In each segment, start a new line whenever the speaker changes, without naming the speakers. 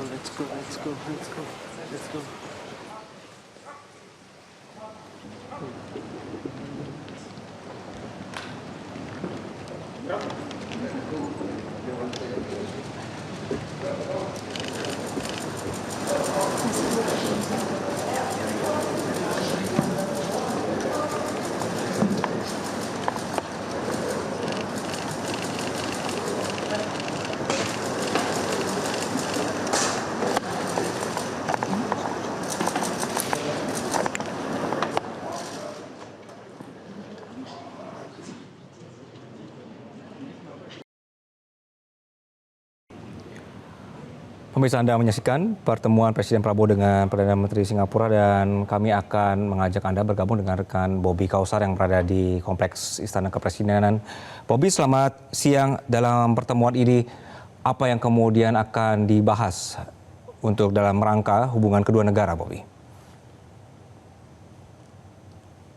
let's go.
Pemirsa, Anda menyaksikan pertemuan Presiden Prabowo dengan Perdana Menteri Singapura, dan kami akan mengajak Anda bergabung dengan rekan Bobby Kausar yang berada di Kompleks Istana Kepresidenan. Bobby, selamat siang. Dalam pertemuan ini, apa yang kemudian akan dibahas untuk dalam rangka hubungan kedua negara, Bobby?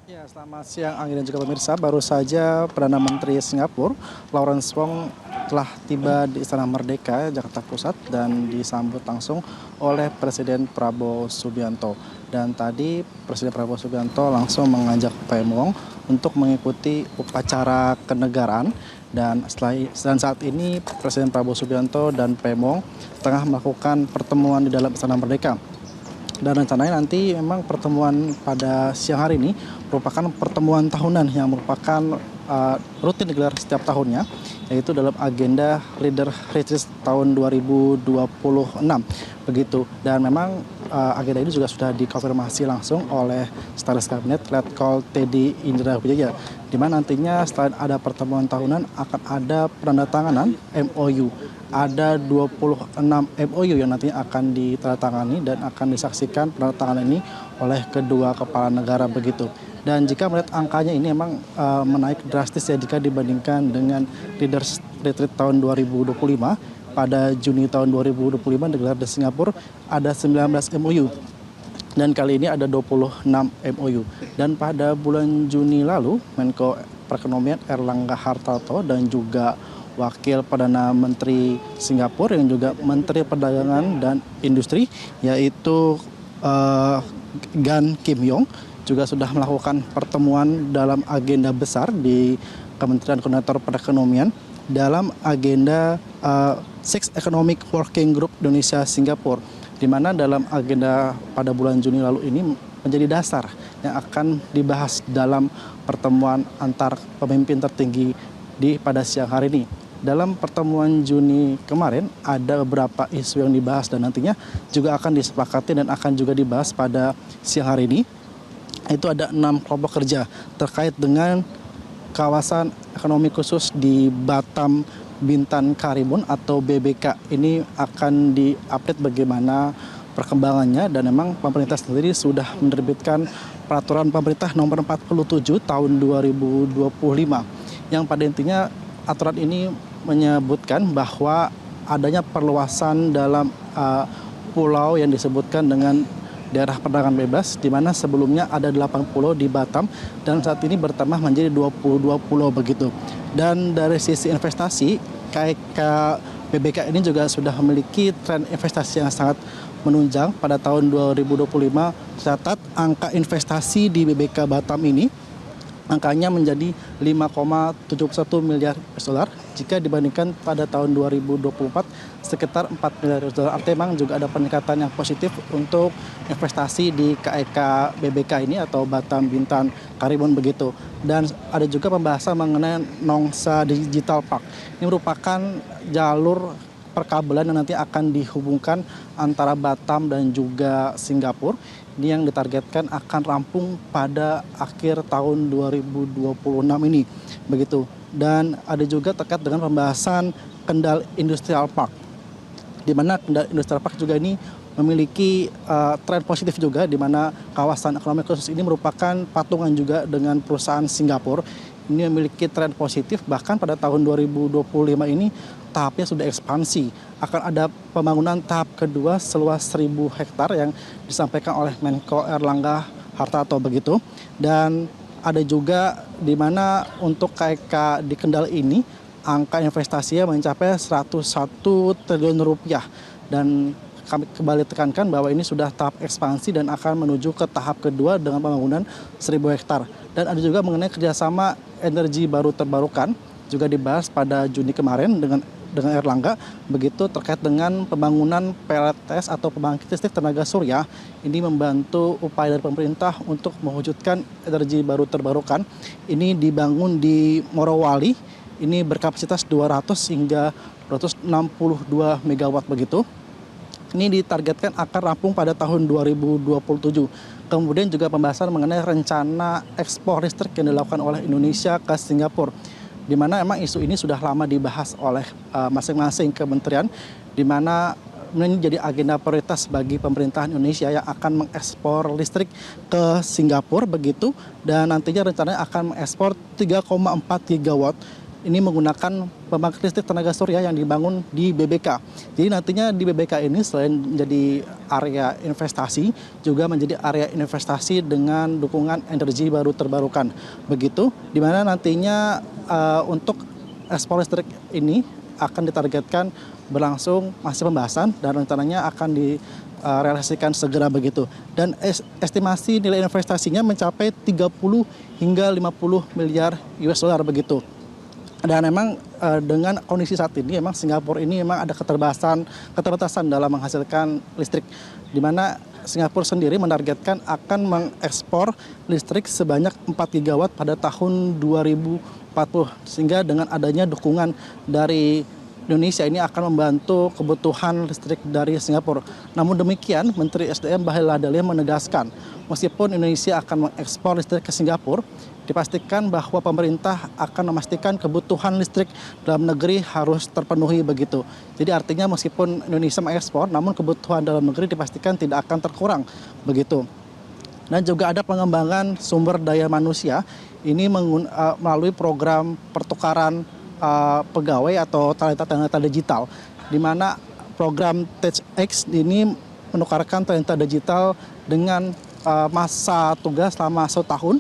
Ya, selamat siang Anggi dan juga pemirsa. Baru saja Perdana Menteri Singapura, Lawrence Wong, telah tiba di Istana Merdeka, Jakarta Pusat, dan disambut langsung oleh Presiden Prabowo Subianto. Dan tadi Presiden Prabowo Subianto langsung mengajak Pem Wong untuk mengikuti upacara kenegaraan. Dan saat ini Presiden Prabowo Subianto dan Pem Wong tengah melakukan pertemuan di dalam Istana Merdeka. Dan rencananya nanti memang pertemuan pada siang hari ini merupakan pertemuan tahunan yang merupakan rutin digelar setiap tahunnya, yaitu dalam agenda Leader Retreat tahun 2026 begitu. Dan memang agenda ini juga sudah dikonfirmasi langsung oleh Sekretaris Kabinet Letkol Teddy Indra Wijaya, di mana nantinya selain ada pertemuan tahunan akan ada penandatanganan MOU. Ada 26 MOU yang nantinya akan ditandatangani dan akan disaksikan penandatanganan ini oleh kedua kepala negara begitu. Dan jika melihat angkanya ini memang menaik drastis ya jika dibandingkan dengan Leaders Retreat tahun 2025. Pada Juni tahun 2025 digelar di Singapura ada 19 MOU. Dan kali ini ada 26 MOU. Dan pada bulan Juni lalu, Menko Perekonomian Airlangga Hartarto dan juga Wakil Perdana Menteri Singapura yang juga Menteri Perdagangan dan Industri, yaitu Gan Kim Yong, juga sudah melakukan pertemuan dalam agenda besar di Kementerian Koordinator Perekonomian dalam agenda Six Economic Working Group Indonesia Singapura, di mana dalam agenda pada bulan Juni lalu ini menjadi dasar yang akan dibahas dalam pertemuan antar pemimpin tertinggi pada siang hari ini. Dalam pertemuan Juni kemarin ada beberapa isu yang dibahas dan nantinya juga akan disepakati dan akan juga dibahas pada siang hari ini. Itu ada 6 kelompok kerja terkait dengan kawasan ekonomi khusus di Batam Bintan Karimun atau BBK. Ini akan diupdate bagaimana perkembangannya, dan memang pemerintah sendiri sudah menerbitkan peraturan pemerintah nomor 47 tahun 2025 yang pada intinya aturan ini menyebutkan bahwa adanya perluasan dalam pulau yang disebutkan dengan daerah perdagangan bebas, di mana sebelumnya ada 8 pulau di Batam dan saat ini bertambah menjadi 22 pulau begitu. Dan dari sisi investasi, KEK BBK ini juga sudah memiliki tren investasi yang sangat menunjang. Pada tahun 2025 tercatat angka investasi di BBK Batam ini angkanya menjadi 5,71 miliar US$, jika dibandingkan pada tahun 2024 sekitar 4 miliar US$. Artinya memang juga ada peningkatan yang positif untuk investasi di KEK BBK ini atau Batam Bintan Karimun begitu. Dan ada juga pembahasan mengenai Nongsa Digital Park. Ini merupakan jalur perkabelan yang nanti akan dihubungkan antara Batam dan juga Singapura. Ini yang ditargetkan akan rampung pada akhir tahun 2026 ini begitu. Dan ada juga terkait dengan pembahasan Kendal Industrial Park, di mana Kendal Industrial Park juga ini memiliki tren positif juga, di mana kawasan ekonomi khusus ini merupakan patungan juga dengan perusahaan Singapura. Ini memiliki tren positif, bahkan pada tahun 2025 ini tahapnya sudah ekspansi. Akan ada pembangunan tahap kedua seluas 1.000 hektar yang disampaikan oleh Menko Airlangga Hartarto begitu. Dan ada juga di mana untuk KEK di Kendal ini angka investasinya mencapai 101 triliun rupiah. Dan kami kembali tekankan bahwa ini sudah tahap ekspansi dan akan menuju ke tahap kedua dengan pembangunan 1.000 hektar. Dan ada juga mengenai kerjasama energi baru terbarukan, juga dibahas pada Juni kemarin dengan Erlangga, begitu terkait dengan pembangunan PLTS atau pembangkit listrik tenaga surya. Ini membantu upaya dari pemerintah untuk mewujudkan energi baru terbarukan. Ini dibangun di Morowali, ini berkapasitas 200 hingga 262 megawatt begitu. Ini ditargetkan akan rampung pada tahun 2027. Kemudian juga pembahasan mengenai rencana ekspor listrik yang dilakukan oleh Indonesia ke Singapura, di mana memang isu ini sudah lama dibahas oleh masing-masing kementerian, di mana ini jadi agenda prioritas bagi pemerintahan Indonesia yang akan mengekspor listrik ke Singapura begitu, dan nantinya rencananya akan mengekspor 3,4 gigawatt. Ini menggunakan pembangkit listrik tenaga surya yang dibangun di BBK. Jadi nantinya di BBK ini selain menjadi area investasi, juga menjadi area investasi dengan dukungan energi baru terbarukan. Begitu, di mana nantinya untuk ekspor listrik ini akan ditargetkan berlangsung masih pembahasan dan rencananya akan direalisasikan segera begitu. Dan estimasi nilai investasinya mencapai 30 hingga 50 miliar US dollar begitu. Dan memang dengan kondisi saat ini, memang Singapura ini memang ada keterbatasan dalam menghasilkan listrik, di mana Singapura sendiri menargetkan akan mengekspor listrik sebanyak 4 gigawatt pada tahun 2040, sehingga dengan adanya dukungan dari Indonesia ini akan membantu kebutuhan listrik dari Singapura. Namun demikian, Menteri SDM Bahlil Lahadalia menegaskan, meskipun Indonesia akan mengekspor listrik ke Singapura, dipastikan bahwa pemerintah akan memastikan kebutuhan listrik dalam negeri harus terpenuhi begitu. Jadi artinya meskipun Indonesia mengekspor, namun kebutuhan dalam negeri dipastikan tidak akan terkurang begitu. Dan juga ada pengembangan sumber daya manusia, ini melalui program pertukaran pegawai atau talenta digital, di mana program TechX ini menukarkan talenta digital dengan masa tugas selama 1 tahun,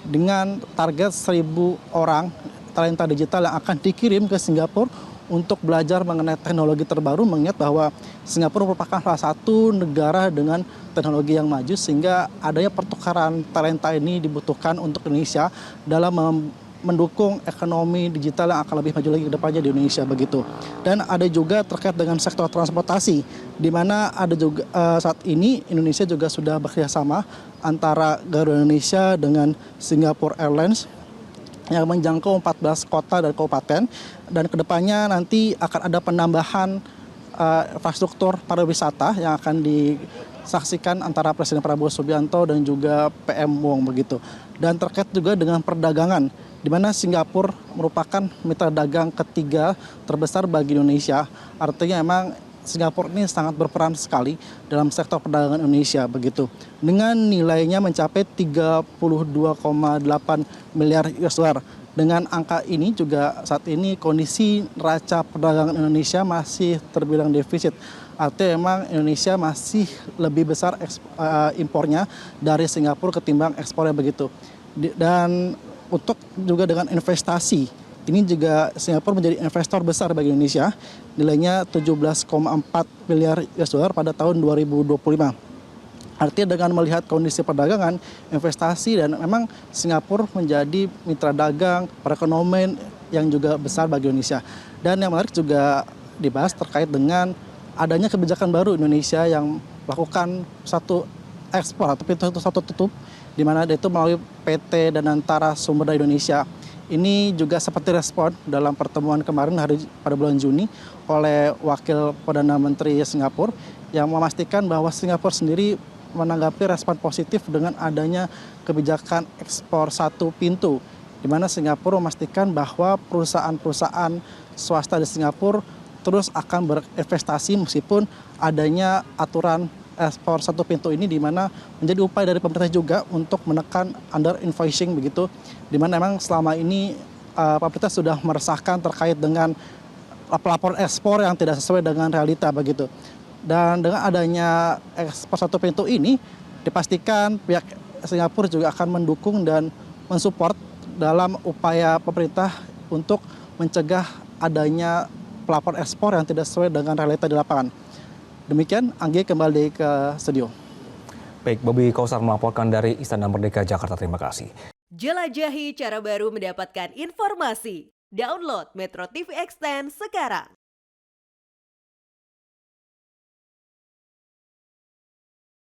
dengan target 1.000 orang talenta digital yang akan dikirim ke Singapura untuk belajar mengenai teknologi terbaru, mengingat bahwa Singapura merupakan salah satu negara dengan teknologi yang maju, sehingga adanya pertukaran talenta ini dibutuhkan untuk Indonesia dalam mendukung ekonomi digital yang akan lebih maju lagi ke depannya di Indonesia begitu. Dan ada juga terkait dengan sektor transportasi, di mana ada juga saat ini Indonesia juga sudah bekerjasama antara Garuda Indonesia dengan Singapore Airlines yang menjangkau 14 kota dan kabupaten, dan kedepannya nanti akan ada penambahan infrastruktur pariwisata yang akan disaksikan antara Presiden Prabowo Subianto dan juga PM Wong begitu. Dan terkait juga dengan perdagangan, di mana Singapura merupakan mitra dagang ketiga terbesar bagi Indonesia. Artinya memang Singapura ini sangat berperan sekali dalam sektor perdagangan Indonesia begitu. Dengan nilainya mencapai 32,8 miliar US dollar. Dengan angka ini juga saat ini kondisi neraca perdagangan Indonesia masih terbilang defisit. Artinya memang Indonesia masih lebih besar impornya dari Singapura ketimbang ekspornya begitu. Dan untuk juga dengan investasi, ini juga Singapura menjadi investor besar bagi Indonesia, nilainya 17,4 miliar US dollar pada tahun 2025. Artinya dengan melihat kondisi perdagangan, investasi, dan memang Singapura menjadi mitra dagang, perekonomian yang juga besar bagi Indonesia. Dan yang menarik juga dibahas terkait dengan adanya kebijakan baru Indonesia yang melakukan satu ekspor atau pintu satu tutup, di mana itu melalui PT Danantara Sumber Daya Indonesia. Ini juga seperti respon dalam pertemuan kemarin pada bulan Juni oleh Wakil Perdana Menteri Singapura yang memastikan bahwa Singapura sendiri menanggapi respon positif dengan adanya kebijakan ekspor satu pintu, di mana Singapura memastikan bahwa perusahaan-perusahaan swasta di Singapura terus akan berinvestasi meskipun adanya aturan ekspor satu pintu ini, di mana menjadi upaya dari pemerintah juga untuk menekan under invoicing begitu, di mana memang selama ini pemerintah sudah meresahkan terkait dengan pelaporan ekspor yang tidak sesuai dengan realita begitu. Dan dengan adanya ekspor satu pintu ini dipastikan pihak Singapura juga akan mendukung dan mensupport dalam upaya pemerintah untuk mencegah adanya pelaporan ekspor yang tidak sesuai dengan realita di lapangan. Demikian, Anggi kembali ke studio.
Baik, Bobby Kausar melaporkan dari Istana Merdeka, Jakarta. Terima kasih.
Jelajahi cara baru mendapatkan informasi. Download Metro TV Extend sekarang.